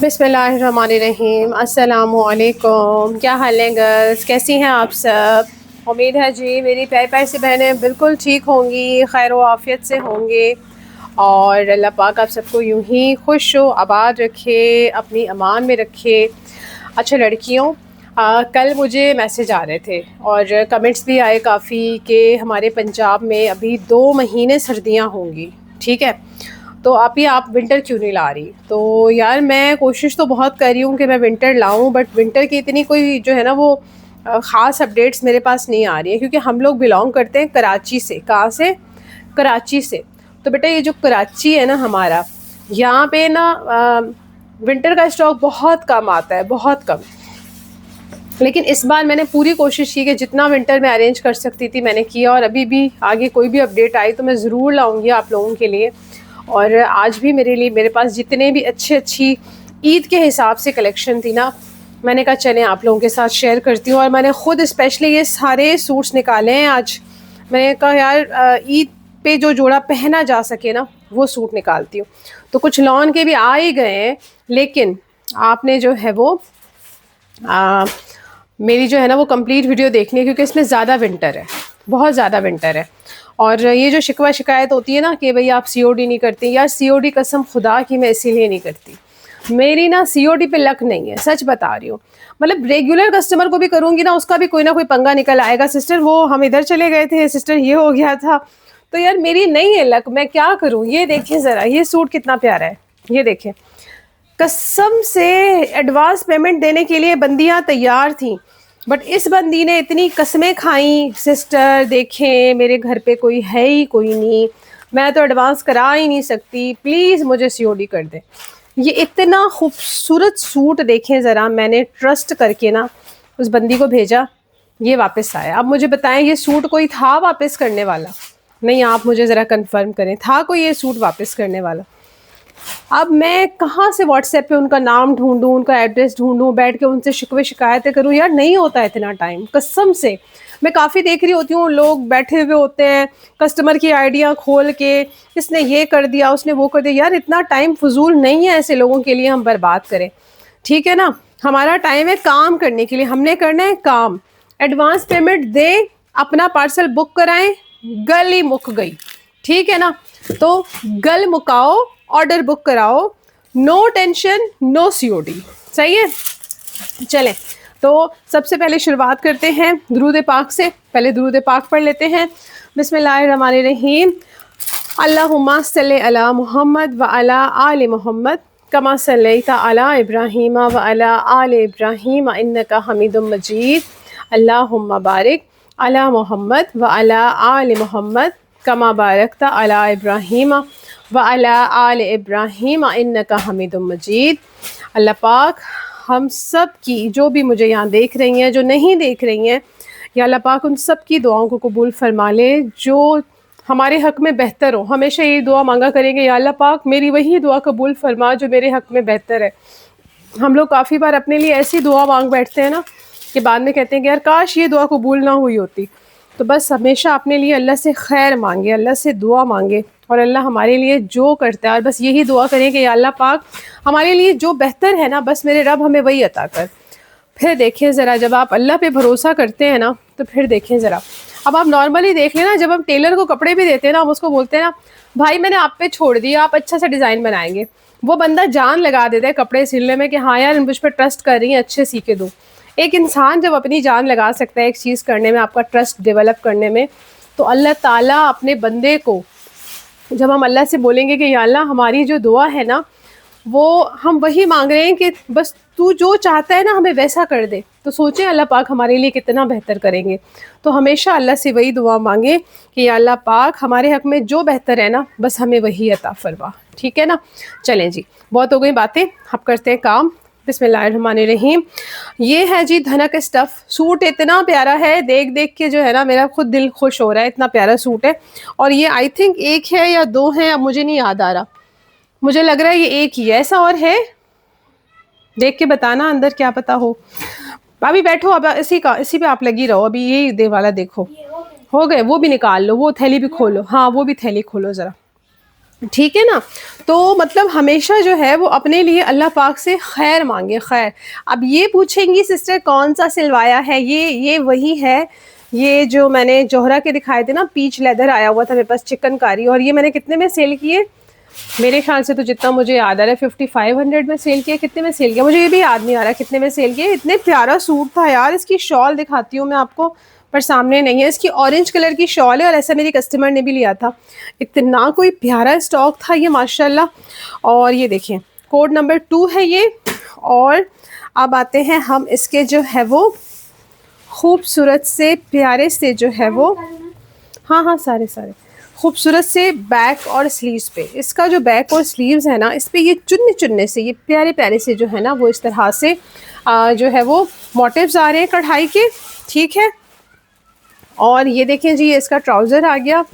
बिस्मिल्लाहिर्रहमानिर्रहीम। अस्सलामुअलैकुम। क्या हाल है गर्ल्स, कैसी हैं आप सब? उम्मीद है जी मेरी प्यारी प्यारी सी बहनें बिल्कुल ठीक होंगी, खैर व आफ़ियत से होंगे। और अल्लाह पाक आप सबको यूं ही खुश हो आबाद रखे, अपनी अमान में रखे। अच्छा लड़कियों, कल मुझे मैसेज आ रहे थे और कमेंट्स भी आए काफ़ी कि हमारे पंजाब में अभी 2 महीने सर्दियाँ होंगी, ठीक है? तो आप विंटर क्यों नहीं ला रही? तो यार मैं कोशिश तो बहुत कर रही हूँ कि मैं विंटर लाऊं, बट विंटर की इतनी कोई जो है ना वो ख़ास अपडेट्स मेरे पास नहीं आ रही है, क्योंकि हम लोग बिलोंग करते हैं कराची से। कहाँ से? कराची से। तो बेटा ये जो कराची है ना हमारा, यहाँ पे ना विंटर का स्टॉक बहुत कम आता है, बहुत कम। लेकिन इस बार मैंने पूरी कोशिश की कि जितना विंटर में अरेंज कर सकती थी मैंने किया, और अभी भी आगे कोई भी अपडेट आई तो मैं ज़रूर लाऊंगी आप लोगों के लिए। और आज भी मेरे पास जितने भी अच्छी ईद के हिसाब से कलेक्शन थी ना, मैंने कहा चलें आप लोगों के साथ शेयर करती हूँ। और मैंने ख़ुद स्पेशली ये सारे सूट्स निकाले हैं आज। मैंने कहा यार ईद पे जो जोड़ा पहना जा सके ना वो सूट निकालती हूँ। तो कुछ लॉन के भी आ ही गए हैं, लेकिन आपने जो है वो मेरी जो है ना वो कंप्लीट वीडियो देखनी है, क्योंकि इसमें ज़्यादा विंटर है, बहुत ज़्यादा विंटर है। और ये जो शिकवा शिकायत होती है ना कि भाई आप सीओडी नहीं करती, यार सीओडी कसम खुदा की मैं इसीलिए नहीं करती। मेरी ना सीओडी पे लक नहीं है, सच बता रही हूँ। मतलब रेगुलर कस्टमर को भी करूँगी ना, उसका भी कोई ना कोई पंगा निकल आएगा। सिस्टर वो हम इधर चले गए थे, सिस्टर ये हो गया था। तो यार मेरी नहीं है लक, मैं क्या करूँ? ये देखें ज़रा, ये सूट कितना प्यारा है, ये देखें। कसम से एडवांस पेमेंट देने के लिए बंदियां तैयार थीं, बट इस बंदी ने इतनी कसमें खाई, सिस्टर देखें मेरे घर पे कोई है ही कोई नहीं, मैं तो एडवांस करा ही नहीं सकती, प्लीज़ मुझे सीओडी कर दें। ये इतना खूबसूरत सूट देखें ज़रा, मैंने ट्रस्ट करके ना उस बंदी को भेजा, ये वापस आया। अब मुझे बताएं ये सूट कोई था वापस करने वाला? नहीं, आप मुझे ज़रा कंफर्म करें, था कोई ये सूट वापस करने वाला? अब मैं कहाँ से व्हाट्सएप पे उनका नाम ढूंढूं, उनका एड्रेस ढूंढूं, बैठ के उनसे शिकवे शिकायतें करूं? यार नहीं होता इतना टाइम, कसम से। मैं काफ़ी देख रही होती हूँ, लोग बैठे हुए होते हैं कस्टमर की आइडिया खोल के, इसने ये कर दिया, उसने वो कर दिया। यार इतना टाइम फजूल नहीं है ऐसे लोगों के लिए हम बर्बाद करें, ठीक है ना? हमारा टाइम है काम करने के लिए, हमने करना है काम। एडवांस पेमेंट दे, अपना पार्सल बुक कराएं, गल ही मुक गई, ठीक है ना? तो गल मुकाओ, ऑर्डर बुक कराओ, नो टेंशन, नो सीओडी। सही है? चलें, तो सबसे पहले शुरुआत करते हैं दुरूद पाक से। पहले दुरूद पाक पढ़ लेते हैं। बिस्मिल्लाहिर्रहमानिर्रहीम। अल्लाहुम्मा सल्लि अला मुहम्मद व अला आले मुहम्मद कमा सल्लैता अला इब्राहीम व अला आले इब्राहीम इन्नका हमीदुम मजीद। अल्लाहुम्मा बारिक अला मुहम्मद व अला आले मुहम्मद कमा बारकता अला इब्राहीम व अला आले इब्राहीम इन्नका हमीदुम मजीद। अल्लाह पाक हम सब की, जो भी मुझे यहाँ देख रही हैं, जो नहीं देख रही हैं, या अल्लाह पाक उन सब की दुआओं को कबूल फरमा ले जो हमारे हक़ में बेहतर हो। हमेशा यही दुआ मांगा करेंगे, या अल्लाह पाक मेरी वही दुआ कबूल फरमा जो मेरे हक़ में बेहतर है। हम लोग काफ़ी बार अपने लिए ऐसी दुआ मांग बैठते हैं ना कि बाद में कहते हैं कि यार काश ये दुआ कबूल ना हुई होती। तो बस हमेशा अपने लिए अल्लाह से खैर मांगे, अल्लाह से दुआ मांगे, और अल्लाह हमारे लिए जो करता है, और बस यही दुआ करें कि या अल्लाह पाक हमारे लिए जो बेहतर है ना, बस मेरे रब हमें वही अता कर। फिर देखें ज़रा, जब आप अल्लाह पे भरोसा करते हैं ना, तो फिर देखें ज़रा। अब आप नॉर्मली देख लेना, जब हम टेलर को कपड़े भी देते हैं ना, हम उसको बोलते हैं ना भाई मैंने आप पे छोड़ दिया, आप अच्छा सा डिज़ाइन बनाएंगे। वो बंदा जान लगा देता है कपड़े सिलने में कि हाँ यार मुझ पर ट्रस्ट कर रही हैं, अच्छे सी के दो। एक इंसान जब अपनी जान लगा सकता है एक चीज़ करने में, आपका ट्रस्ट डेवलप करने में, तो अल्लाह ताला अपने बंदे को, जब हम अल्लाह से बोलेंगे कि या अल्लाह हमारी जो दुआ है ना वो हम वही मांग रहे हैं कि बस तू जो चाहता है ना हमें वैसा कर दे, तो सोचें अल्लाह पाक हमारे लिए कितना बेहतर करेंगे। तो हमेशा अल्लाह से वही दुआ मांगे कि या अल्लाह पाक हमारे हक़ में जो बेहतर है ना बस हमें वही अता फरमा, ठीक है ना? चलें जी, बहुत हो गई बातें, अब करते हैं काम। बिस्मिल्लाहिर्रहमानिर्रहीम। ये है जी धनक स्टफ़ सूट, इतना प्यारा है, देख देख के जो है ना मेरा खुद दिल खुश हो रहा है, इतना प्यारा सूट है। और ये आई थिंक एक है या दो हैं, अब मुझे नहीं याद आ रहा, मुझे लग रहा है ये एक ही है। ऐसा और है? देख के बताना अंदर, क्या पता हो। अभी बैठो, अब इसी पे आप लगी रहो, अभी ये दे वाला देखो। हो गए? वो भी निकाल लो, वो थैली भी खोलो। हाँ वो भी थैली खोलो ज़रा। ठीक है ना। तो मतलब हमेशा जो है वो अपने लिए अल्लाह पाक से खैर मांगे, खैर। अब ये पूछेंगी सिस्टर कौन सा सिलवाया है, ये वही है, ये जो मैंने जोहरा के दिखाए थे ना, पीच लेदर आया हुआ था मेरे पास चिकनकारी, और ये मैंने कितने में सेल किए, मेरे ख्याल से तो जितना मुझे याद आ रहा है 5500 में सेल किया, कितने में सेल किया मुझे ये भी याद नहीं आ रहा कितने में सेल किया। इतने प्यारा सूट था यार। इसकी शॉल दिखाती हूँ मैं आपको, पर सामने नहीं है। इसकी ऑरेंज कलर की शॉल है, और ऐसा मेरी कस्टमर ने भी लिया था। इतना कोई प्यारा स्टॉक था ये माशाल्लाह। और ये देखें कोड नंबर 2 है ये। और अब आते हैं हम इसके जो है वो खूबसूरत से प्यारे से जो है वो, हाँ हाँ सारे खूबसूरत से बैक और स्लीव्स पे। इसका जो बैक और स्लीव्स है ना, इस पे ये चुन्ने चुन्ने से ये प्यारे प्यारे से जो है ना वो इस तरह से जो है वो मोटिव्स आ रहे हैं कढ़ाई के, ठीक है। और ये देखें जी, ये इसका ट्राउज़र आ गया।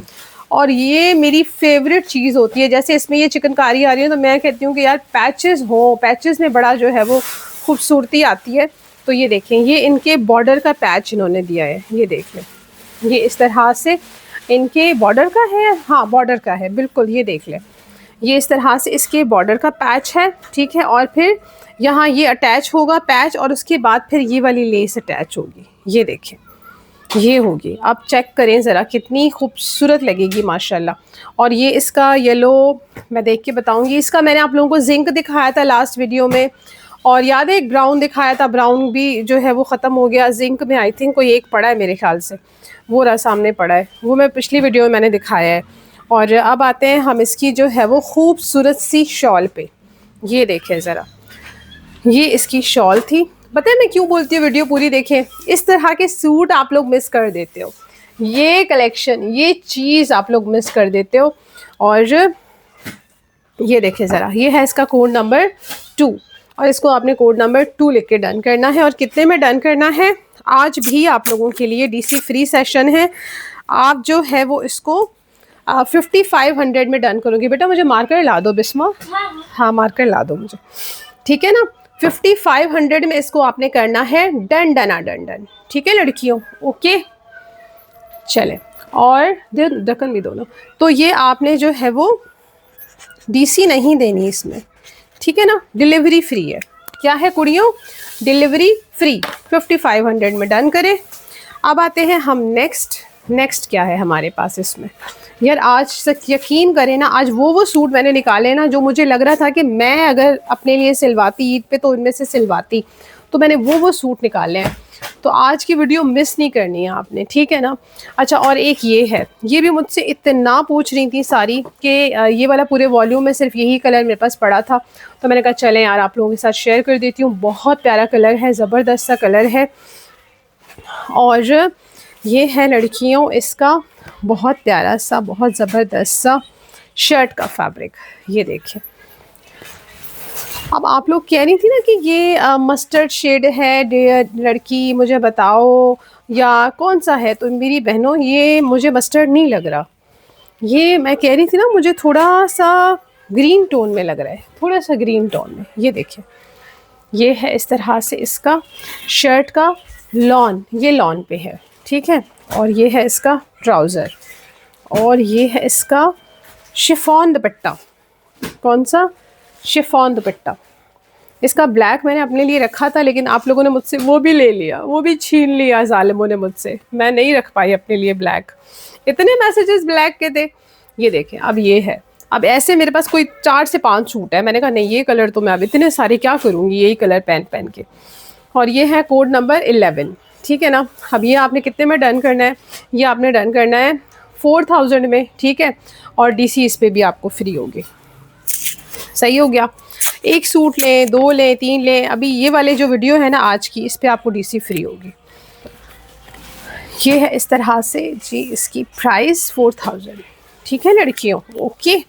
और ये मेरी फेवरेट चीज़ होती है, जैसे इसमें ये चिकनकारी आ रही है तो मैं कहती हूँ कि यार पैचेस हो, पैचेस में बड़ा जो है वो खूबसूरती आती है। तो ये देखें, ये इनके बॉर्डर का पैच इन्होंने दिया है, ये देख लें, ये इस तरह से इनके बॉर्डर का है, हाँ बॉर्डर का है बिल्कुल, ये देख लें, ये इस तरह से इसके बॉर्डर का पैच है, ठीक है। और फिर यहाँ ये अटैच होगा पैच, और उसके बाद फिर ये वाली लेस अटैच होगी, ये देखें ये होगी। आप चेक करें ज़रा कितनी खूबसूरत लगेगी माशाल्लाह। और ये इसका येलो मैं देख के बताऊंगी। इसका मैंने आप लोगों को जिंक दिखाया था लास्ट वीडियो में, और याद है एक ब्राउन दिखाया था, ब्राउन भी जो है वो ख़त्म हो गया। जिंक में आई थिंक कोई एक पड़ा है मेरे ख्याल से, वो रहा सामने पड़ा है, वो मैं पिछली वीडियो में मैंने दिखाया है। और अब आते हैं हम इसकी जो है वो खूबसूरत सी शॉल पे। ये देखें ज़रा, ये इसकी शॉल थी। पता है मैं क्यों बोलती हूँ वीडियो पूरी देखें, इस तरह के सूट आप लोग मिस कर देते हो, ये कलेक्शन, ये चीज़ आप लोग मिस कर देते हो। और ये देखें ज़रा, ये है इसका कोड नंबर 2, और इसको आपने कोड नंबर 2 लिख के डन करना है। और कितने में डन करना है, आज भी आप लोगों के लिए डीसी फ्री सेशन है। आप जो है वो इसको 5500 में डन करोगे। बेटा मुझे मार्कर ला दो बिस्मा, हाँ मार्कर ला दो मुझे, ठीक है ना। 5500 में इसको आपने करना है डन, डना डन डन, ठीक है लड़कियों, ओके चले। और ढक्कन भी दोनों। तो ये आपने जो है वो डीसी नहीं देनी इसमें, ठीक है ना, डिलीवरी फ्री है। क्या है कुड़ियों, डिलीवरी फ्री। 5500 में डन करें। अब आते हैं हम नेक्स्ट क्या है हमारे पास इसमें। यार आज तक यकीन करें ना, आज वो सूट मैंने निकाले ना जो मुझे लग रहा था कि मैं अगर अपने लिए सिलवाती ईद पे तो इनमें से सिलवाती, तो मैंने वो सूट निकाले हैं। तो आज की वीडियो मिस नहीं करनी है आपने, ठीक है ना। अच्छा, और एक ये है, ये भी मुझसे इतना पूछ रही थी सारी कि ये वाला पूरे वॉल्यूम में सिर्फ यही कलर मेरे पास पड़ा था, तो मैंने कहा चलें यार आप लोगों के साथ शेयर कर देती हूँ। बहुत प्यारा कलर है, ज़बरदस्त सा कलर है। और ये है लड़कियों इसका बहुत प्यारा सा, बहुत ज़बरदस्त सा शर्ट का फैब्रिक, ये देखिए। अब आप लोग कह रही थी ना कि ये मस्टर्ड शेड है, लड़की मुझे बताओ या कौन सा है, तो मेरी बहनों ये मुझे मस्टर्ड नहीं लग रहा, ये मैं कह रही थी ना मुझे थोड़ा सा ग्रीन टोन में लग रहा है, थोड़ा सा ग्रीन टोन में। ये देखिए, ये है इस तरह से इसका शर्ट का लॉन, ये लॉन पे है, ठीक है। और ये है इसका ट्राउज़र, और ये है इसका शिफॉन दुपट्टा। कौन सा, शिफॉन दुपट्टा। इसका ब्लैक मैंने अपने लिए रखा था, लेकिन आप लोगों ने मुझसे वो भी ले लिया, वो भी छीन लिया जालिमों ने मुझसे, मैं नहीं रख पाई अपने लिए ब्लैक। इतने मैसेजेस ब्लैक के थे। ये देखें, अब ये है, अब ऐसे मेरे पास कोई 4 से 5 सूट है, मैंने कहा नहीं ये कलर तो मैं अब इतने सारे क्या करूँगी यही कलर पहन के। और ये है कोड नंबर 11, ठीक है ना। अब ये आपने कितने में डन करना है, ये आपने डन करना है 4000 में, ठीक है। और डीसी इस पर भी आपको फ्री होगी, सही हो गया। एक सूट लें, 2 लें, 3 लें, अभी ये वाले जो वीडियो है ना आज की, इस पे आपको डीसी फ्री होगी। ये है इस तरह से जी, इसकी प्राइस 4000, ठीक है लड़कियों, ओके।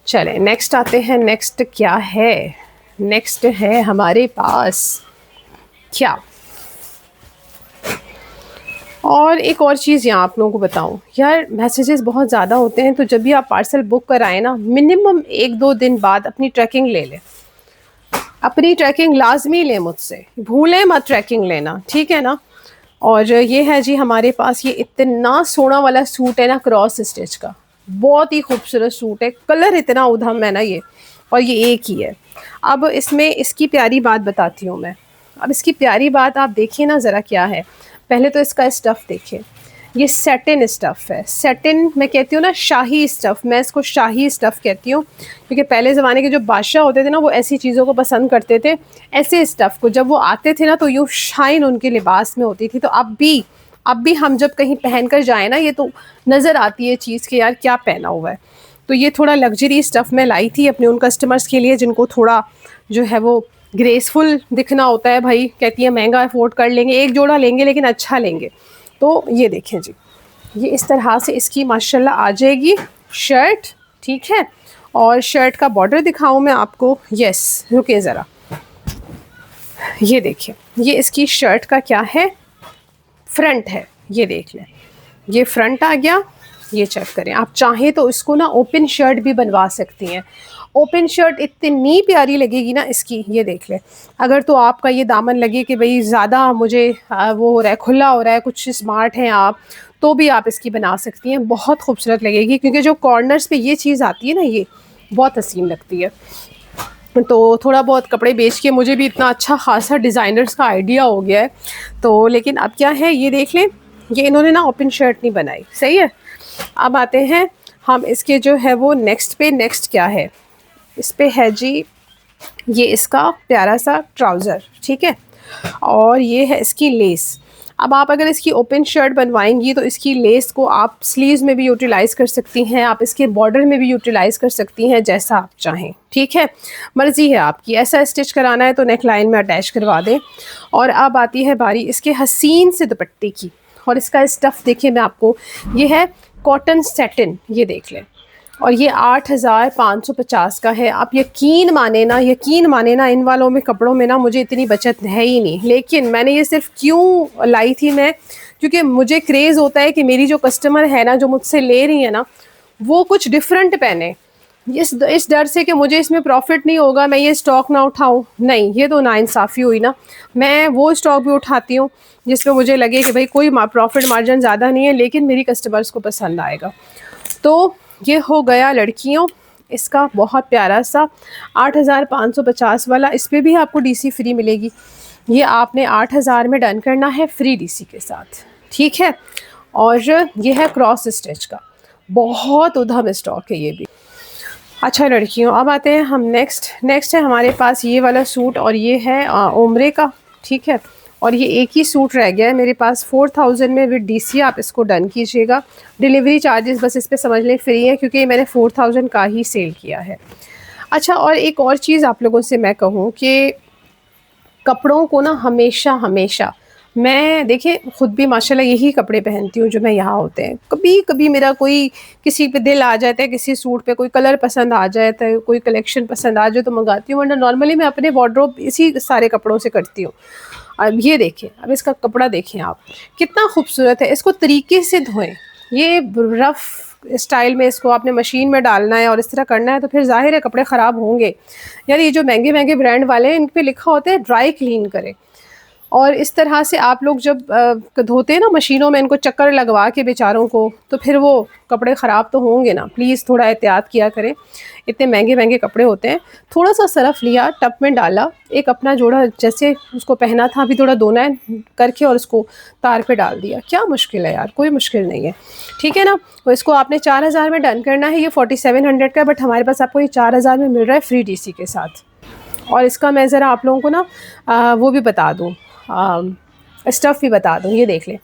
चलें नेक्स्ट आते हैं। नेक्स्ट क्या है, नेक्स्ट है हमारे पास क्या, और एक और चीज़ यहाँ आप लोगों को बताऊँ यार, मैसेजेस बहुत ज़्यादा होते हैं, तो जब भी आप पार्सल बुक कराएं ना, मिनिमम 1-2 दिन बाद अपनी ट्रैकिंग ले लें, अपनी ट्रैकिंग लाजमी लें मुझसे, भूलें मत ट्रैकिंग लेना, ठीक है ना। और ये है जी हमारे पास, ये इतना सोना वाला सूट है ना क्रॉस स्टिच का, बहुत ही खूबसूरत सूट है, कलर इतना उधम है ना ये, और ये एक ही है। अब इसमें इसकी प्यारी बात बताती हूँ मैं। अब इसकी प्यारी बात आप देखिए ना ज़रा क्या है। पहले तो इसका स्टफ़ देखिए, ये सेटिन स्टफ़ है। सेटिन मैं कहती हूँ ना शाही स्टफ़, मैं इसको शाही स्टफ़ कहती हूँ, क्योंकि पहले ज़माने के जो बादशाह होते थे ना वो ऐसी चीज़ों को पसंद करते थे, ऐसे स्टफ़ को। जब वो आते थे ना तो यूँ शाइन उनके लिबास में होती थी। तो अब भी हम जब कहीं पहन कर जाएँ ना, ये तो नज़र आती है चीज़ कि यार क्या पहना हुआ है। तो ये थोड़ा लग्जरी स्टफ़ मैं लाई थी अपने उन कस्टमर्स के लिए जिनको थोड़ा जो है वो ग्रेसफुल दिखना होता है। भाई कहती है महंगा अफोर्ड कर लेंगे, एक जोड़ा लेंगे लेकिन अच्छा लेंगे। तो ये देखें जी, ये इस तरह से इसकी माशाल्लाह आ जाएगी शर्ट, ठीक है। और शर्ट का बॉर्डर दिखाऊं मैं आपको, यस रुके ज़रा, ये देखिए ये इसकी शर्ट का क्या है, फ्रंट है, ये देख लें, ये फ्रंट आ गया। ये चेक करें, आप चाहें तो इसको ना ओपन शर्ट भी बनवा सकती हैं। ओपन शर्ट इतनी प्यारी लगेगी ना इसकी, ये देख लें। अगर तो आपका ये दामन लगे कि भाई ज़्यादा मुझे वो हो रहा है, खुला हो रहा है, कुछ स्मार्ट हैं आप, तो भी आप इसकी बना सकती हैं, बहुत खूबसूरत लगेगी। क्योंकि जो कॉर्नर्स पे ये चीज़ आती है ना, ये बहुत हसीन लगती है। तो थोड़ा बहुत कपड़े बेच के मुझे भी इतना अच्छा खासा डिज़ाइनर्स का आइडिया हो गया है। तो लेकिन अब क्या है, ये देख लें, ये इन्होंने ना ओपन शर्ट नहीं बनाई, सही है। अब आते हैं हम इसके जो है वो नेक्स्ट पे, नेक्स्ट क्या है इस पे है जी, ये इसका प्यारा सा ट्राउज़र, ठीक है। और ये है इसकी लेस। अब आप अगर इसकी ओपन शर्ट बनवाएंगी तो इसकी लेस को आप स्लीव्स में भी यूटिलाइज़ कर सकती हैं, आप इसके बॉर्डर में भी यूटिलाइज़ कर सकती हैं, जैसा आप चाहें, ठीक है। मर्ज़ी है आपकी, ऐसा स्टिच कराना है तो नेक लाइन में अटैच करवा दें। और अब आती है बारी इसके हसीन से दुपट्टे की। और इसका स्टफ़ देखिए मैं आपको, ये है कॉटन सेटिन, ये देख लें। और ये 8,550 का है। आप यकीन माने ना, यकीन माने ना, इन वालों में कपड़ों में ना मुझे इतनी बचत है ही नहीं। लेकिन मैंने ये सिर्फ क्यों लाई थी मैं, क्योंकि मुझे क्रेज़ होता है कि मेरी जो कस्टमर है ना, जो मुझसे ले रही है ना, वो कुछ डिफरेंट पहने। इस डर से कि मुझे इसमें प्रॉफिट नहीं होगा, मैं ये स्टॉक ना उठाऊं, नहीं, ये तो नाइंसाफ़ी हुई ना। मैं वो स्टॉक भी उठाती हूँ जिसमें मुझे लगे कि भाई कोई प्रॉफिट मार्जिन ज़्यादा नहीं है, लेकिन मेरी कस्टमर्स को पसंद आएगा। तो ये हो गया लड़कियों इसका बहुत प्यारा सा 8,550 वाला। इस पर भी आपको डीसी फ्री मिलेगी। ये आपने 8,000 में डन करना है फ्री डीसी के साथ, ठीक है। और ये है क्रॉस स्टिच का, बहुत उधम स्टॉक है ये भी। अच्छा लड़कियों, अब आते हैं हम नेक्स्ट है हमारे पास ये वाला सूट, और ये है ओमरे का, ठीक है। और ये एक ही सूट रह गया है मेरे पास 4,000 में विद डीसी, आप इसको डन कीजिएगा। डिलीवरी चार्जेस बस इस पे समझ लें फ्री है, क्योंकि मैंने 4,000 का ही सेल किया है। अच्छा, और एक और चीज़ आप लोगों से मैं कहूँ कि कपड़ों को ना हमेशा हमेशा, मैं देखिए खुद भी माशाल्लाह यही कपड़े पहनती हूँ जो मैं यहाँ होते हैं। कभी कभी मेरा कोई किसी पे दिल आ जाता है, किसी सूट पे कोई कलर पसंद आ जाता है, कोई कलेक्शन पसंद आ जाए तो मंगाती हूँ, वरना नॉर्मली मैं अपने वार्डरोब इसी सारे कपड़ों से करती हूँ। अब ये देखिए, अब इसका कपड़ा देखें आप, कितना खूबसूरत है। इसको तरीके से धोएं, ये रफ़ स्टाइल में इसको आपने मशीन में डालना है और इस तरह करना है तो फिर जाहिर है कपड़े ख़राब होंगे। यार ये जो महंगे महंगे ब्रांड वाले हैं, इन पे लिखा होता है ड्राई क्लीन करें। और इस तरह से आप लोग जब धोते हैं ना मशीनों में, इनको चक्कर लगवा के बेचारों को, तो फिर वो कपड़े ख़राब तो होंगे ना। प्लीज़ थोड़ा एहतियात किया करें, इतने महंगे महंगे कपड़े होते हैं। थोड़ा सा सरफ़ लिया, टब में डाला, एक अपना जोड़ा जैसे उसको पहना था अभी थोड़ा धोना है करके, और उसको तार पे डाल दिया। क्या मुश्किल है यार, कोई मुश्किल नहीं है, ठीक है ना। तो इसको आपने 4,000 में डन करना है। ये 4700 का, बट हमारे पास आपको ये 4,000 में मिल रहा है फ्री डीसी के साथ। और इसका मैं ज़रा आप लोगों को ना वो भी बता दूँ, स्टफ़ भी बता दूँ। ये देख लें,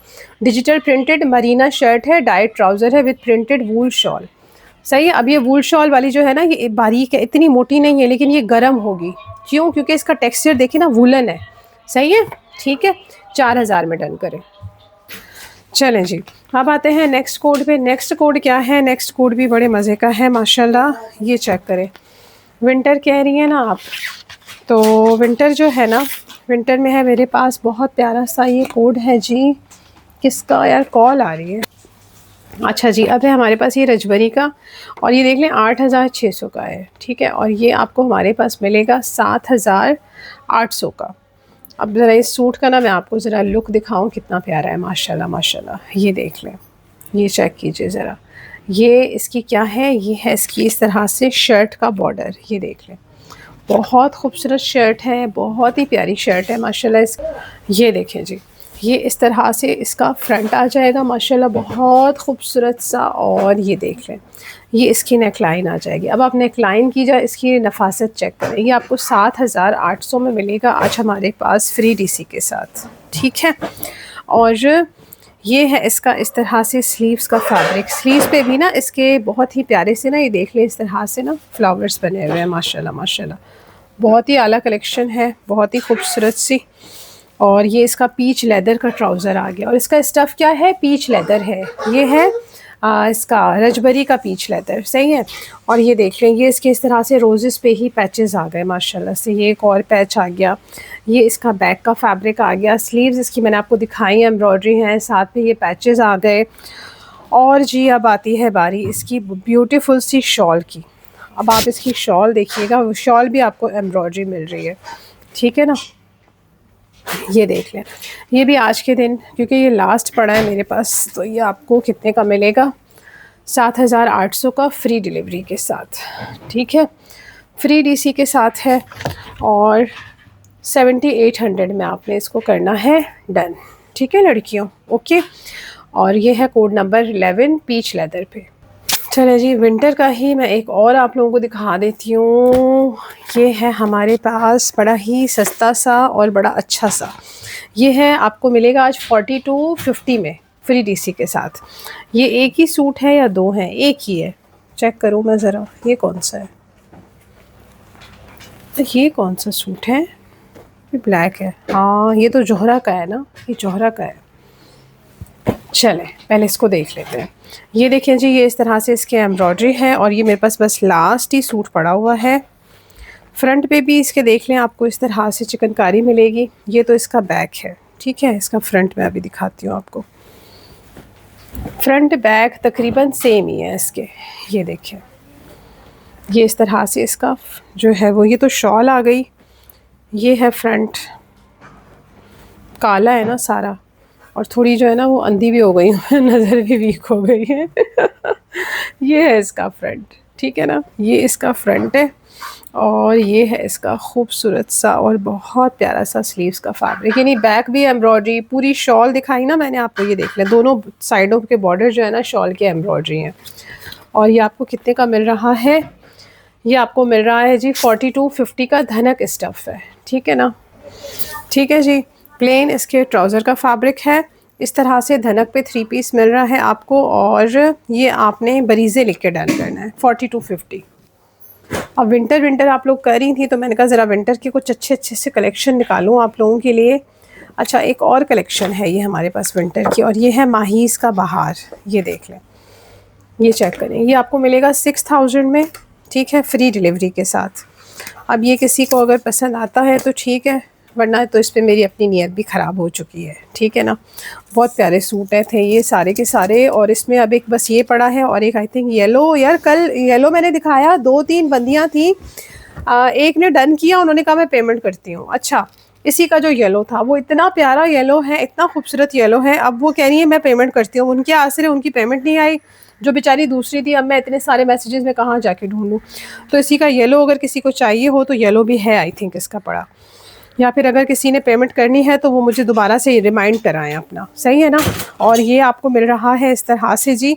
डिजिटल प्रिंटेड मरीना शर्ट है, डाइट ट्राउज़र है विद प्रिंटेड वूल शॉल, सही है। अब ये वूल शॉल वाली जो है ना, ये बारीक है, इतनी मोटी नहीं है, लेकिन ये गर्म होगी। क्यों? क्योंकि इसका टेक्सचर देखिए ना, वूलन है, सही है, ठीक है। 4,000 में डन करें। चलें जी, अब आते हैं नेक्स्ट कोड पे। नेक्स्ट कोड क्या है? नेक्स्ट कोड भी बड़े मज़े का है माशाल्लाह। ये चेक करें, विंटर कह रही हैं ना आप, तो विंटर जो है ना, विंटर में है मेरे पास बहुत प्यारा सा ये कोड है जी। किसका यार कॉल आ रही है? अच्छा जी, अब है हमारे पास ये रजबरी का, और ये देख लें 8,600 का है, ठीक है। और ये आपको हमारे पास मिलेगा 7,800 का। अब ज़रा इस सूट का ना मैं आपको ज़रा लुक दिखाऊं, कितना प्यारा है माशाल्लाह माशाल्लाह। ये देख लें, ये चेक कीजिए ज़रा, ये इसकी क्या है, ये है इसकी इस तरह से शर्ट का बॉर्डर, ये देख लें, बहुत खूबसूरत शर्ट है, बहुत ही प्यारी शर्ट है माशाल्लाह। ये देखें जी, ये इस तरह से इसका फ्रंट आ जाएगा माशाल्लाह, बहुत खूबसूरत सा। और ये देख लें, ये इसकी नेक लाइन आ जाएगी। अब आप नेक लाइन की जा इसकी नफासत चेक करें, ये आपको 7,800 में मिलेगा आज हमारे पास फ्री डीसी के साथ, ठीक है। और ये है इसका इस तरह से स्लीव्स का फैब्रिक। स्लीव्स पे भी ना इसके बहुत ही प्यारे से ना, ये देख लें इस तरह से ना फ्लावर्स बने हुए हैं माशाल्लाह माशाल्लाह। बहुत ही आला कलेक्शन है, बहुत ही खूबसूरत सी। और ये इसका पीच लेदर का ट्राउज़र आ गया, और इसका स्टफ़ क्या है, पीच लेदर है। ये है इसका रजबरी का पीच लेदर, सही है। और ये देख लें, ये इसके इस तरह से रोज़ेस पे ही पैचेस आ गए माशाल्लाह से। ये एक और पैच आ गया, ये इसका बैक का फैब्रिक आ गया। स्लीव्स इसकी मैंने आपको दिखाई, एम्ब्रॉयडरी हैं, साथ में ये पैचेस आ गए। और जी अब आती है बारी इसकी ब्यूटीफुल सी शॉल की। अब आप इसकी शॉल देखिएगा, शॉल भी आपको एम्ब्रॉयडरी मिल रही है, ठीक है ना। ये देख लें, ये भी आज के दिन, क्योंकि ये लास्ट पड़ा है मेरे पास, तो ये आपको कितने का मिलेगा, 7,800 का फ्री डिलीवरी के साथ, ठीक है। फ्री डीसी के साथ है, और 7,800 में आपने इसको करना है डन, ठीक है लड़कियों, ओके। और ये है कोड नंबर 11 पीच लेदर पे। चले जी, विंटर का ही मैं एक और आप लोगों को दिखा देती हूँ। ये है हमारे पास बड़ा ही सस्ता सा और बड़ा अच्छा सा, ये है आपको मिलेगा आज 4250 में फ्री डीसी के साथ। ये एक ही सूट है या दो हैं, एक ही है, चेक करूँ मैं ज़रा, ये कौन सा है, ये कौन सा सूट है, ये ब्लैक है, हाँ ये तो जोहरा का है ना, ये जोहरा का है। चलें पहले इसको देख लेते हैं। ये देखें जी, ये इस तरह से इसके एम्ब्रॉयडरी है, और ये मेरे पास बस लास्ट ही सूट पड़ा हुआ है। फ्रंट पे भी इसके देख लें, आपको इस तरह से चिकनकारी मिलेगी। ये तो इसका बैक है, ठीक है, इसका फ्रंट में अभी दिखाती हूँ आपको। फ्रंट बैक तकरीबन सेम ही है इसके। ये देखें, ये इस तरह से इसका जो है वो, ये तो शॉल आ गई। ये है फ्रंट, काला है ना सारा, और थोड़ी जो है ना वो अंधी भी हो गई हूँ, नज़र भी वीक हो गई है। ये है इसका फ्रंट, ठीक है ना, ये इसका फ्रंट है। और ये है इसका खूबसूरत सा और बहुत प्यारा सा स्लीव्स का फैब्रिक, यानी बैक भी एम्ब्रॉयडरी, पूरी शॉल दिखाई ना मैंने आपको। ये देख लें, दोनों साइडों के बॉर्डर जो है ना शॉल के एम्ब्रॉयडरी हैं। और ये आपको कितने का मिल रहा है, ये आपको मिल रहा है जी 4250 का धनक स्टफ़ है, ठीक है ना, ठीक है जी। प्लेन इसके ट्राउज़र का फैब्रिक है, इस तरह से धनक पे 3 पीस मिल रहा है आपको। और ये आपने बरीज़े लिख के डन करना है 4250। अब विंटर आप लोग कर रही थी, तो मैंने कहा ज़रा विंटर के कुछ अच्छे से कलेक्शन निकालूँ आप लोगों के लिए। अच्छा, एक और कलेक्शन है ये हमारे पास विंटर की, और ये है माहीज़ का बहार। ये देख लें, ये चेक करें, ये आपको मिलेगा 6000 में, ठीक है, फ्री डिलीवरी के साथ। अब ये किसी को अगर पसंद आता है तो ठीक है, वरना तो इस पे मेरी अपनी नीयत भी ख़राब हो चुकी है, ठीक है ना। बहुत प्यारे सूट थे ये सारे के सारे, और इसमें अब एक बस ये पड़ा है, और एक आई थिंक येलो, यार कल येलो मैंने दिखाया, 2-3 बंदियां थी, एक ने डन किया, उन्होंने कहा मैं पेमेंट करती हूँ। अच्छा, इसी का जो येलो था वो इतना प्यारा येलो है, इतना खूबसूरत येलो है, अब वो कह रही है मैं पेमेंट करती हूँ। उनके आसरे उनकी पेमेंट नहीं आई, जो बेचारी दूसरी थी। अब मैं इतने सारे मैसेजेस में कहाँ जाके ढूंढूं, तो इसी का येलो अगर किसी को चाहिए हो तो येलो भी है आई थिंक इसका पड़ा, या फिर अगर किसी ने पेमेंट करनी है तो वो मुझे दोबारा से रिमाइंड कराएं अपना, सही है ना। और ये आपको मिल रहा है इस तरह से जी,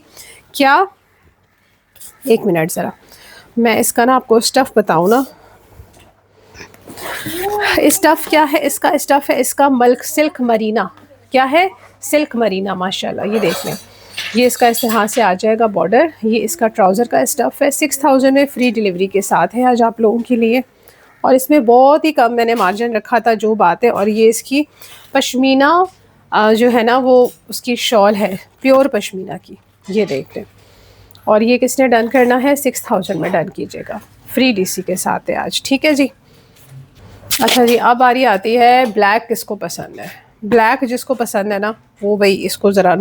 क्या, एक मिनट ज़रा मैं इसका ना आपको स्टफ़ बताऊँ ना, स्टफ़ क्या है इसका, स्टफ़ है इसका मल्क सिल्क मरीना। क्या है, सिल्क मरीना माशाल्लाह। ये देख लें, ये इसका इस तरह से आ जाएगा बॉर्डर। ये इसका ट्राउज़र का स्टफ़ है, 6000 में फ्री डिलीवरी के साथ है आज आप लोगों के लिए। और इसमें बहुत ही कम मैंने मार्जिन रखा था, जो बात है। और ये इसकी पश्मीना जो है ना वो उसकी शॉल है, प्योर पश्मीना की। ये देख लें, और ये किसने डन करना है, 6000 में डन कीजिएगा, फ्री डीसी के साथ है आज, ठीक है जी। अच्छा जी, अब बारी आती है ब्लैक किसको पसंद है। ब्लैक जिसको पसंद है ना, वो भाई इसको ज़रा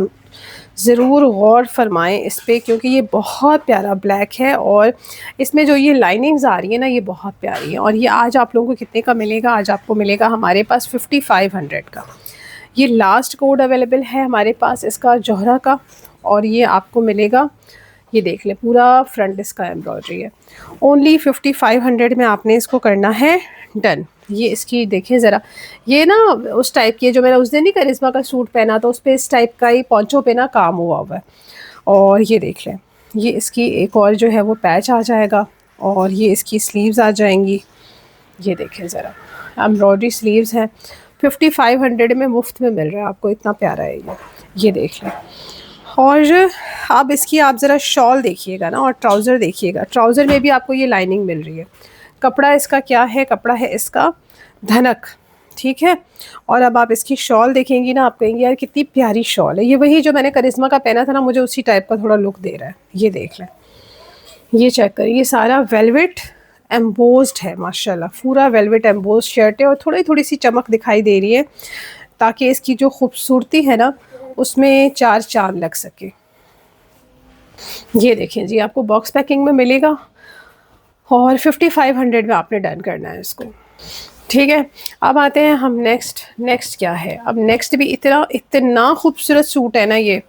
ज़रूर गौर फरमाएं इस पर, क्योंकि ये बहुत प्यारा ब्लैक है, और इसमें जो ये लाइनिंग्स आ रही है ना, ये बहुत प्यारी है। और ये आज आप लोगों को कितने का मिलेगा, आज आपको मिलेगा हमारे पास 5500 का। ये लास्ट कोड अवेलेबल है हमारे पास इसका जोहरा का, और ये आपको मिलेगा ये देख ले पूरा फ्रंट इसका एम्ब्रॉयडरी है। ओनली 5500 में आपने इसको करना है डन। ये इसकी देखिए ज़रा, ये ना उस टाइप की जो मैंने उस दिन नहीं करिश्मा का सूट पहना था उस पर इस टाइप का ही पोंचों पे ना काम हुआ हुआ है। और ये देख लें, ये इसकी एक और जो है वो पैच आ जाएगा और ये इसकी स्लीव्स आ जाएंगी। ये देखें ज़रा, एम्ब्रॉयडरी स्लीव्स हैं, 5500 में मुफ्त में मिल रहा है आपको, इतना प्यारा है ये देख लें। और अब इसकी आप ज़रा शॉल देखिएगा ना और ट्राउज़र देखिएगा, ट्राउज़र में भी आपको ये लाइनिंग मिल रही है। कपड़ा इसका क्या है, कपड़ा है इसका धनक, ठीक है। और अब आप इसकी शॉल देखेंगी ना, आप कहेंगे यार कितनी प्यारी शॉल है। ये वही जो मैंने करिश्मा का पहना था ना, मुझे उसी टाइप का थोड़ा लुक दे रहा है। ये देख लें, ये चेक करिए, ये सारा वेलवेट एम्बोज्ड है माशाल्लाह, पूरा वेलवेट एम्बोज्ड शर्ट है और थोड़ी सी चमक दिखाई दे रही है ताकि इसकी जो खूबसूरती है ना उसमें चार चांद लग सके। ये देखें जी, आपको बॉक्स पैकिंग में मिलेगा और 5500 में आपने डन करना है इसको, ठीक है। अब आते हैं हम नेक्स्ट क्या है। अब नेक्स्ट भी इतना खूबसूरत सूट है ना, ये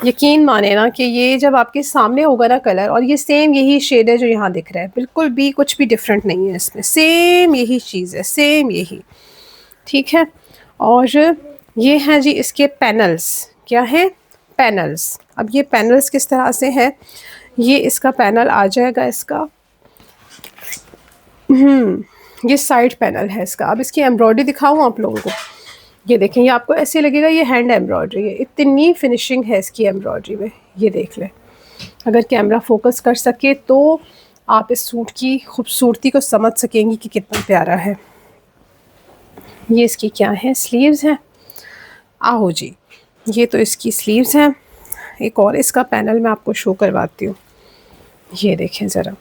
यकीन माने ना कि ये जब आपके सामने होगा ना कलर, और ये सेम यही शेड है जो यहाँ दिख रहा है, बिल्कुल भी कुछ भी डिफरेंट नहीं है इसमें, सेम यही चीज़ है, सेम यही, ठीक है। और ये हैं जी इसके पैनल्स, क्या है पैनल्स। अब ये पैनल्स किस तरह से है, ये इसका पैनल आ जाएगा इसका, ये साइड पैनल है इसका। अब इसकी एम्ब्रॉयडरी दिखाऊँ आप लोगों को, ये देखें, ये आपको ऐसे लगेगा ये हैंड एम्ब्रॉयडरी है, इतनी फिनिशिंग है इसकी एम्ब्रॉयडरी में। ये देख लें, अगर कैमरा फोकस कर सके तो आप इस सूट की खूबसूरती को समझ सकेंगी कि कितना प्यारा है। ये इसकी क्या है, स्लीव्स हैं, आओ जी, ये तो इसकी स्लीव्स हैं। एक और इसका पैनल मैं आपको शो करवाती हूँ, ये देखें ज़रा,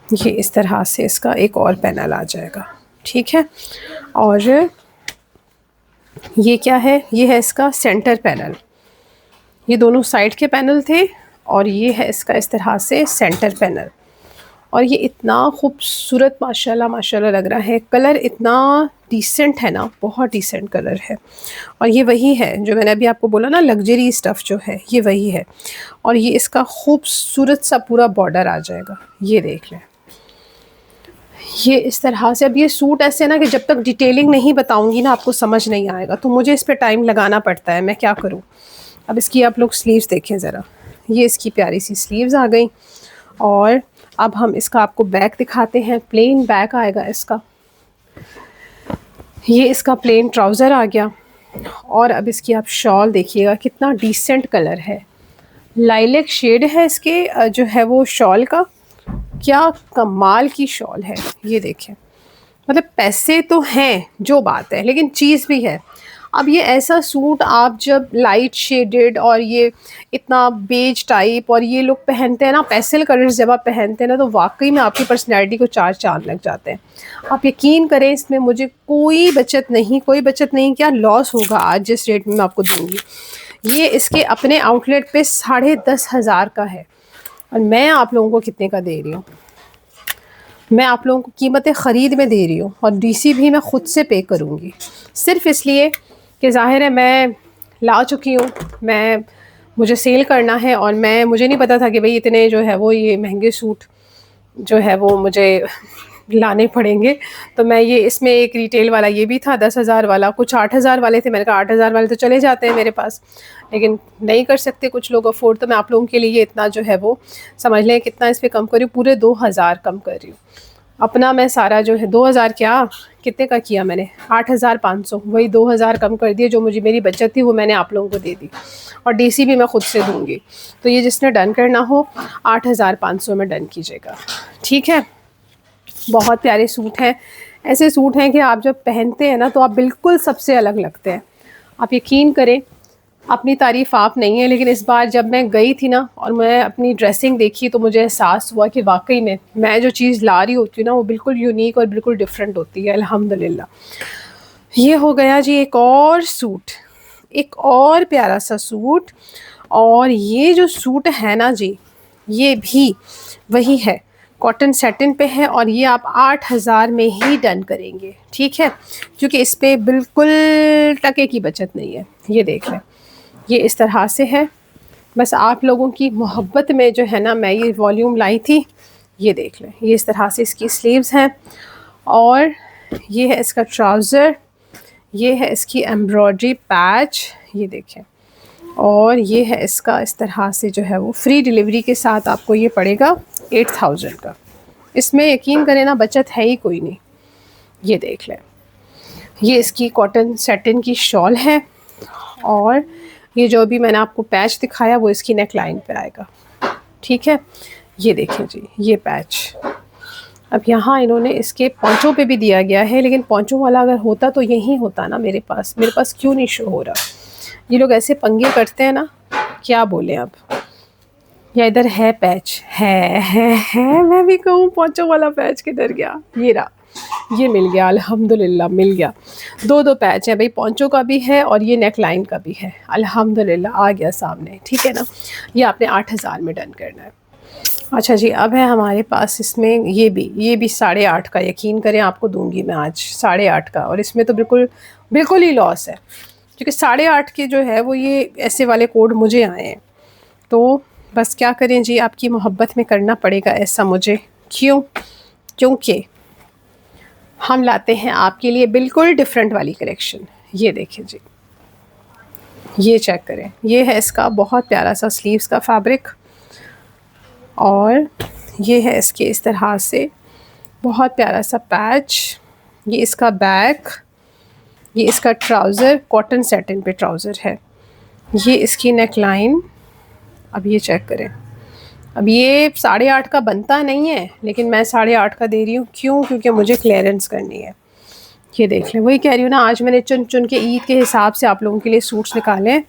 ये इस तरह से इसका एक और पैनल आ जाएगा, ठीक है। और ये क्या है, ये है इसका सेंटर पैनल, ये दोनों साइड के पैनल थे और ये है इसका इस तरह से सेंटर पैनल। और ये इतना खूबसूरत माशाल्लाह माशाल्लाह लग रहा है, कलर इतना डिसेंट है ना, बहुत डिसेंट कलर है। और ये वही है जो मैंने अभी आपको बोला ना, लग्जरी स्टफ़ जो है ये वही है। और ये इसका खूबसूरत सा पूरा बॉर्डर आ जाएगा, ये देख लें, ये इस तरह से। अब ये सूट ऐसे ना कि जब तक डिटेलिंग नहीं बताऊंगी ना आपको समझ नहीं आएगा, तो मुझे इस पे टाइम लगाना पड़ता है, मैं क्या करूं। अब इसकी आप लोग स्लीव्स देखें ज़रा, ये इसकी प्यारी सी स्लीव्स आ गई। और अब हम इसका आपको बैक दिखाते हैं, प्लेन बैक आएगा इसका, ये इसका प्लेन ट्राउज़र आ गया। और अब इसकी आप शॉल देखिएगा, कितना डिसेंट कलर है, लाइलेक शेड है इसके जो है वो शॉल का, क्या कमाल की शॉल है। ये देखें, मतलब पैसे तो हैं जो बात है, लेकिन चीज़ भी है। अब ये ऐसा सूट आप जब लाइट शेडेड और ये इतना बेज टाइप और ये लोग पहनते हैं ना, पेस्टल कलर्स जब आप पहनते हैं ना, तो वाकई में आपकी पर्सनैलिटी को चार चांद लग जाते हैं। आप यकीन करें, इसमें मुझे कोई बचत नहीं, क्या लॉस होगा आज जिस रेट में मैं आपको दूँगी। ये इसके अपने आउटलेट पे 10,500 का है और मैं आप लोगों को कितने का दे रही हूँ, मैं आप लोगों को कीमतें ख़रीद में दे रही हूँ और डीसी भी मैं ख़ुद से पे करूँगी, सिर्फ़ इसलिए कि ज़ाहिर है मैं ला चुकी हूँ, मुझे सेल करना है। और मुझे नहीं पता था कि भाई इतने जो है वो ये महंगे सूट जो है वो मुझे लाने पड़ेंगे। तो मैं ये इसमें एक रिटेल वाला ये भी था 10,000 वाला, कुछ 8,000 वाले थे। मैंने कहा 8,000 वाले तो चले जाते हैं मेरे पास, लेकिन नहीं कर सकते कुछ लोग अफोर्ड, तो मैं आप लोगों के लिए ये इतना जो है वो समझ लें कितना इस पर कम कर रही हूँ, पूरे 2,000 कम कर रही हूँ अपना। मैं सारा जो है 2,000 क्या कितने का किया मैंने, 8,500, वही 2,000 कम कर दिए, जो मुझे मेरी बचत थी वो मैंने आप लोगों को दे दी और डीसी भी मैं ख़ुद से दूँगी। तो ये जिसने डन करना हो 8,500 में डन कीजिएगा, ठीक है। बहुत प्यारे सूट हैं, ऐसे सूट हैं कि आप जब पहनते हैं ना तो आप बिल्कुल सबसे अलग लगते हैं। आप यकीन करें, अपनी तारीफ़ आप नहीं है, लेकिन इस बार जब मैं गई थी ना और मैं अपनी ड्रेसिंग देखी तो मुझे एहसास हुआ कि वाकई में मैं जो चीज़ ला रही होती हूँ ना वो बिल्कुल यूनिक और बिल्कुल डिफरेंट होती है, अल्हम्दुलिल्लाह। ये हो गया जी एक और सूट, एक और प्यारा सा सूट। और ये जो सूट है ना जी, ये भी वही है, कॉटन सेटिन पे है और ये आप 8,000 में ही डन करेंगे, ठीक है, क्योंकि इस पर बिल्कुल टके की बचत नहीं है। ये देख लें, ये इस तरह से है। बस आप लोगों की मोहब्बत में जो है ना मैं ये वॉल्यूम लाई थी। ये देख लें, ये इस तरह से इसकी स्लीव्स हैं और ये है इसका ट्राउज़र, ये है इसकी एम्ब्रॉयडरी पैच, ये देखें, और ये है इसका इस तरह से जो है वो फ्री डिलीवरी के साथ आपको ये पड़ेगा 8000 का। इसमें यकीन करें ना बचत है ही कोई नहीं। ये देख लें, ये इसकी कॉटन सेटिन की शॉल है और ये जो भी मैंने आपको पैच दिखाया वो इसकी नेक लाइन पे आएगा। ठीक है, ये देखें जी, ये पैच। अब यहाँ इन्होंने इसके पॉन्चों पे भी दिया गया है, लेकिन पॉन्चों वाला अगर होता तो यही होता ना मेरे पास क्यों नहीं शो हो रहा। ये लोग ऐसे पंगे करते हैं ना, क्या बोले अब। या इधर है पैच, है मैं भी कहूँ पॉन्चों वाला पैच किधर गया। ये रहा, ये मिल गया, अल्हम्दुलिल्लाह मिल गया। दो पैच है भाई, पॉन्चो का भी है और ये नेक लाइन का भी है, अल्हम्दुलिल्लाह आ गया सामने। ठीक है ना, ये आपने 8000 में डन करना है। अच्छा जी, अब है हमारे पास इसमें ये भी 8.5 का, यकीन करें आपको दूंगी मैं आज 8.5 का, और इसमें तो बिल्कुल ही लॉस है, क्योंकि 8.5 के जो है वो ये ऐसे वाले कोड मुझे आए हैं। तो बस क्या करें जी, आपकी मोहब्बत में करना पड़ेगा ऐसा मुझे। क्योंकि हम लाते हैं आपके लिए बिल्कुल डिफरेंट वाली कलेक्शन। ये देखें जी, ये चेक करें, ये है इसका बहुत प्यारा सा स्लीव्स का फैब्रिक, और ये है इसके इस तरह से बहुत प्यारा सा पैच। ये इसका बैक, ये इसका ट्राउज़र, कॉटन सेटिन पे ट्राउज़र है। ये इसकी नेक लाइन, अब ये चेक करें। अब ये 8.5 का बनता नहीं है, लेकिन मैं 8.5 का दे रही हूँ। क्यों? क्योंकि मुझे क्लियरेंस करनी है। ये देख लें, वही कह रही हूँ ना, आज मैंने चुन चुन के ईद के हिसाब से आप लोगों के लिए सूट्स निकाले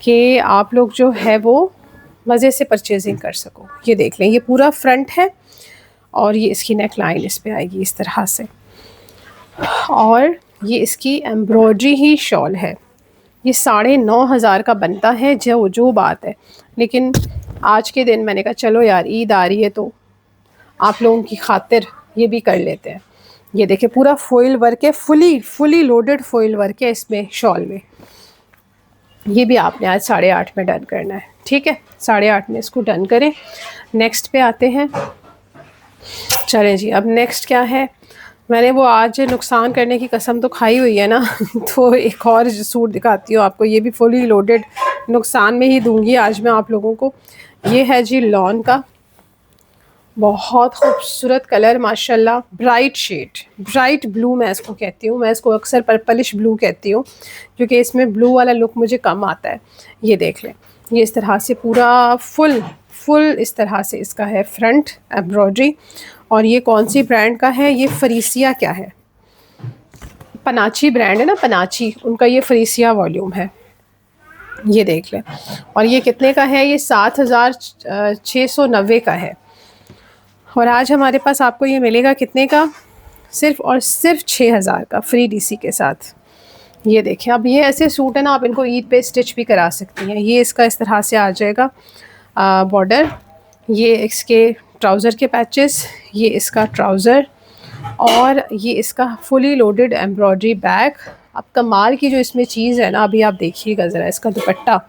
कि आप लोग जो है वो मज़े से परचेजिंग कर सको। ये देख लें, ये पूरा फ्रंट है और ये इसकी नेक लाइन इस पे आएगी इस तरह से, और ये इसकी एम्ब्रॉयडरी ही शॉल है। ये 9,500 का बनता है, जो बात है, लेकिन आज के दिन मैंने कहा चलो यार ईद आ रही है तो आप लोगों की खातिर ये भी कर लेते हैं। ये देखिए, पूरा फॉइल वर्क है, फुली लोडेड फॉइल वर्क है इसमें शॉल में। ये भी आपने आज 8.5 में डन करना है। ठीक है, 8.5 में इसको डन करें। नेक्स्ट पे आते हैं। चलें जी, अब नेक्स्ट क्या है, मैंने वो आज नुकसान करने की कसम तो खाई हुई है ना तो एक और सूट दिखाती हूँ आपको। ये भी फुली लोडेड नुकसान में ही दूंगी आज मैं आप लोगों को। ये है जी लॉन का, बहुत खूबसूरत कलर माशाल्लाह, ब्राइट शेड, ब्राइट ब्लू मैं इसको कहती हूँ। मैं इसको अक्सर पर्पलिश ब्लू कहती हूँ, क्योंकि इसमें ब्लू वाला लुक मुझे कम आता है। ये देख लें, ये इस तरह से पूरा फुल इस तरह से इसका है फ्रंट एम्ब्रॉयडरी। और ये कौन सी ब्रांड का है, ये फरीसिया क्या है, पनाची ब्रांड है ना, पनाची, उनका ये फरीसिया वॉल्यूम है। ये देख लें, और ये कितने का है, ये 7690 का है। और आज हमारे पास आपको ये मिलेगा कितने का, सिर्फ और सिर्फ 6000 का, फ्री डीसी के साथ। ये देखें, अब ये ऐसे सूट है ना, आप इनको ईद पे स्टिच भी करा सकती हैं। ये इसका इस तरह से आ जाएगा बॉर्डर, ये इसके ट्राउज़र के पैचेस, ये इसका ट्राउज़र, और ये इसका फुली लोडेड एम्ब्रॉयडरी बैग। अब कमाल की जो इसमें चीज़ है ना, अभी आप देखिएगा ज़रा इसका दुपट्टा,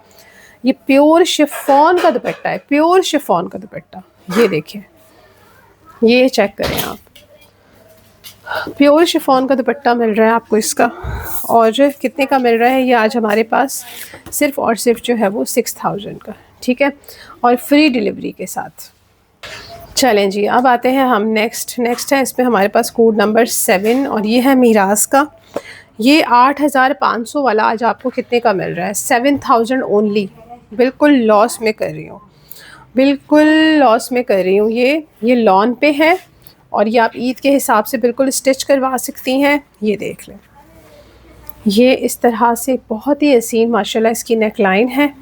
ये प्योर शिफॉन का दुपट्टा है, प्योर शिफॉन का दुपट्टा। ये देखें, ये चेक करें आप, प्योर शिफॉन का दुपट्टा मिल रहा है आपको इसका। और कितने का मिल रहा है ये आज हमारे पास, सिर्फ और सिर्फ जो है वो 6000 का। ठीक है, और फ्री डिलीवरी के साथ। चलें जी, अब आते हैं हम नेक्स्ट है इसमें हमारे पास कोड नंबर 7, और ये है मीराज का। ये 8500 वाला आज आपको कितने का मिल रहा है, 7000 ओनली। बिल्कुल लॉस में कर रही हूँ, बिल्कुल लॉस में कर रही हूँ। ये लॉन पे है, और ये आप ईद के हिसाब से बिल्कुल स्टिच करवा सकती हैं। ये देख लें, ये इस तरह से बहुत ही हसीन माशाल्लाह इसकी नेक लाइन है।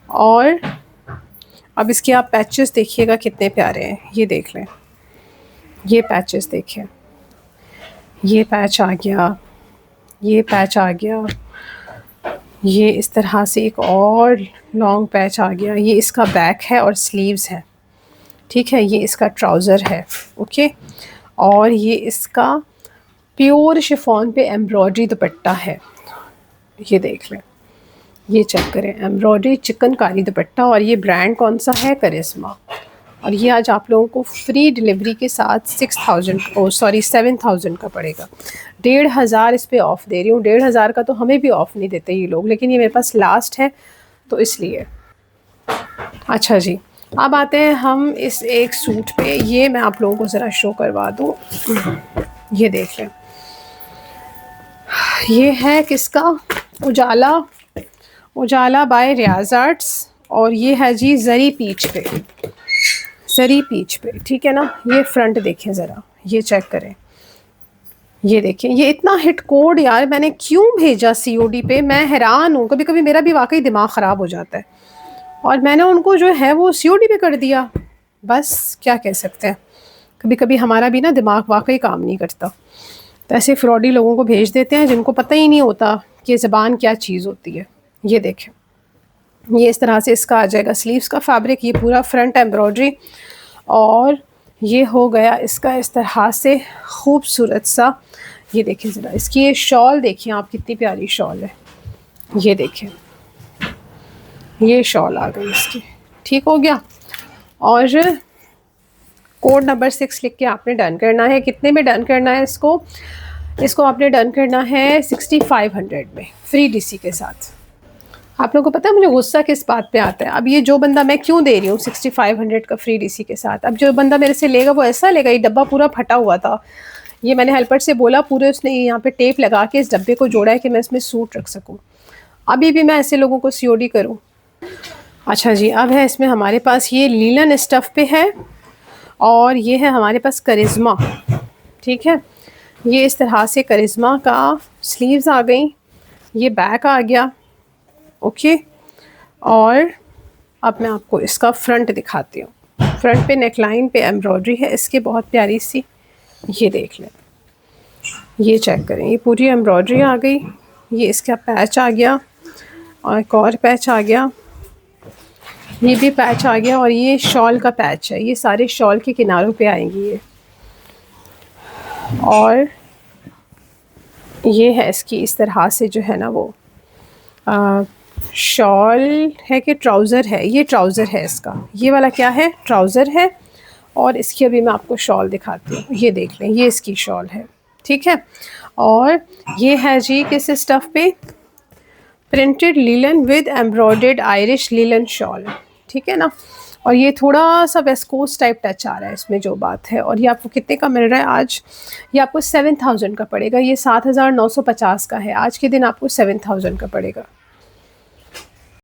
और अब इसके आप पैचेस देखिएगा कितने प्यारे हैं। ये देख लें, ये पैचेस देखें, ये पैच आ गया, ये पैच आ गया, ये इस तरह से एक और लॉन्ग पैच आ गया। ये इसका बैक है और स्लीव्स है। ठीक है, ये इसका ट्राउज़र है। ओके, और ये इसका प्योर शिफॉन पे एम्ब्रॉयडरी दुपट्टा है। ये देख लें, ये चेक करें, एम्ब्रॉयडरी चिकनकारी दुपट्टा, और ये ब्रांड कौन सा है, करिश्मा। और ये आज आप लोगों को फ्री डिलीवरी के साथ 7,000 का पड़ेगा। 1,500 इस पे ऑफ़ दे रही हूँ। 1,500 का तो हमें भी ऑफ़ नहीं देते ये लोग, लेकिन ये मेरे पास लास्ट है तो इसलिए। अच्छा जी, अब आते हैं हम इस एक सूट पे। ये मैं आप लोगों को ज़रा शो करवा दूँ, ये देख लें। ये है किसका, उजाला, उजाला बाय रियाज आर्ट्स, और ये है जी जरी पीच पे, जरी पीच पे, ठीक है ना। ये फ्रंट देखें ज़रा, ये चेक करें, ये देखें। ये इतना हिट कोड यार मैंने क्यों भेजा COD पे, मैं हैरान हूँ। कभी कभी मेरा भी वाकई दिमाग ख़राब हो जाता है, और मैंने उनको जो है वो COD पे कर दिया। बस क्या कह सकते हैं, कभी कभी हमारा भी ना दिमाग वाकई काम नहीं करता। तो ऐसे फ्रॉडी लोगों को भेज देते हैं जिनको पता ही नहीं होता कि ज़बान क्या चीज़ होती है। ये देखें, ये इस तरह से इसका आ जाएगा स्लीव्स का फैब्रिक, ये पूरा फ्रंट एम्ब्रॉयडरी, और ये हो गया इसका इस तरह से खूबसूरत सा। ये देखिए ज़रा इसकी ये शॉल देखिए आप, कितनी प्यारी शॉल है। ये देखें, ये शॉल आ गई इसकी, ठीक हो गया। और कोड नंबर 6 लिख के आपने डन करना है। कितने में डन करना है इसको, इसको आपने डन करना है 6500 में फ्री DC के साथ। आप लोगों को पता है मुझे गुस्सा किस बात पे आता है। अब ये जो बंदा, मैं क्यों दे रही हूँ 6500 का फ्री DC के साथ, अब जो बंदा मेरे से लेगा वो ऐसा लेगा, ये डब्बा पूरा फटा हुआ था। ये मैंने हेल्पर से बोला, पूरे उसने यहाँ पे टेप लगा के इस डब्बे को जोड़ा है कि मैं इसमें सूट रख सकूँ। अभी भी मैं ऐसे लोगों को COD करूँ। अच्छा जी, अब है इसमें हमारे पास ये लीलन स्टफ़ पे है, और ये है हमारे पास करिश्मा, ठीक है। ये इस तरह से करिश्मा का स्लीव्स आ गई, ये बैक आ गया, ओके। और अब मैं आपको इसका फ्रंट दिखाती हूँ। फ्रंट पे नेकलाइन पे एम्ब्रॉयडरी है इसके, बहुत प्यारी सी, ये देख लें, ये चेक करें, ये पूरी एम्ब्रॉयडरी आ गई। ये इसका पैच आ गया, और एक और पैच आ गया, ये भी पैच आ गया, और ये शॉल का पैच है। ये सारे शॉल के किनारों पे आएंगी ये। और ये है इसकी इस तरह से जो है ना वो शॉल है कि ट्राउज़र है, ये ट्राउज़र है इसका। ये वाला क्या है, ट्राउज़र है। और इसकी अभी मैं आपको शॉल दिखाती हूँ, ये देख लें, ये इसकी शॉल है, ठीक है। और ये है जी किस स्टफ़ पे, printed linen with embroidered Irish linen shawl, ठीक है ना। और ये थोड़ा सा वेस्कोस टाइप टच आ रहा है इसमें, जो बात है। और ये आपको कितने का मिल रहा है आज, ये आपको 7000 का पड़ेगा। ये 7950 का है, आज के दिन आपको 7000 का पड़ेगा।